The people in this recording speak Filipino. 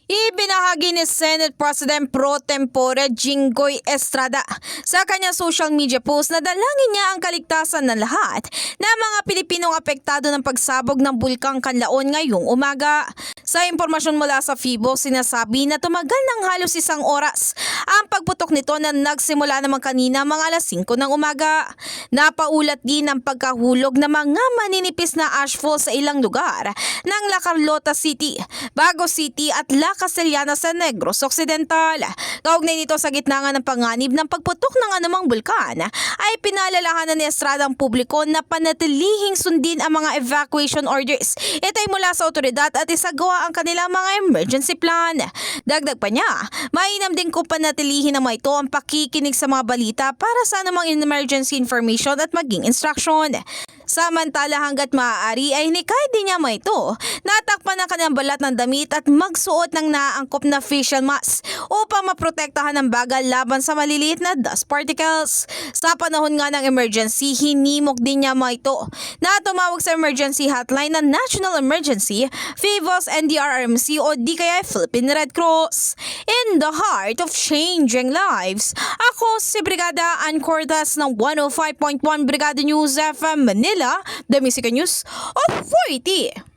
Ibinahagi ni Senate President Pro Tempore Jinggoy Estrada sa kanyang social media post na dalangin niya ang kaligtasan ng lahat ng mga Pilipinong apektado ng pagsabog ng Bulkang Kanlaon ngayong umaga. Sa impormasyon mula sa FIBO, sinasabi na tumagal ng halos 1 oras ang pagputok nito na nagsimula naman kanina mga alas 5 ng umaga. Napaulat din ang pagkahulog ng mga maninipis na ashfall sa ilang lugar ng La Carlota City, Bago City at La Castellana sa Negros Occidental. Kaugnay nito sa gitna nga ng panganib ng pagputok ng anumang bulkan ay pinalalahanan ni Estrada ang publiko na panatilihing sundin ang mga evacuation orders. Ito ay mula sa otoridad at isagawa ang kanilang mga emergency plan. Dagdag pa niya, mainam din kung panatilihin ng mga ito ang pakikinig sa mga balita para sa anumang emergency information at maging instruction. Samantala hanggat maaari ay hinikayat din niya mga ito natakpan ang kanyang balat ng damit at magsuot ng naangkop na facial mask upang maprotektahan ang bagal laban sa maliliit na dust particles. Sa panahon nga ng emergency, hinimok din niya mga ito na tumawag sa emergency hotline ng National Emergency, FIVOS, NDRRMC o di kaya Philippine Red Cross. In the heart of changing lives, ako si Brigada Ann Cortez ng 105.1 Brigada News FM Manila, The Music News Authority.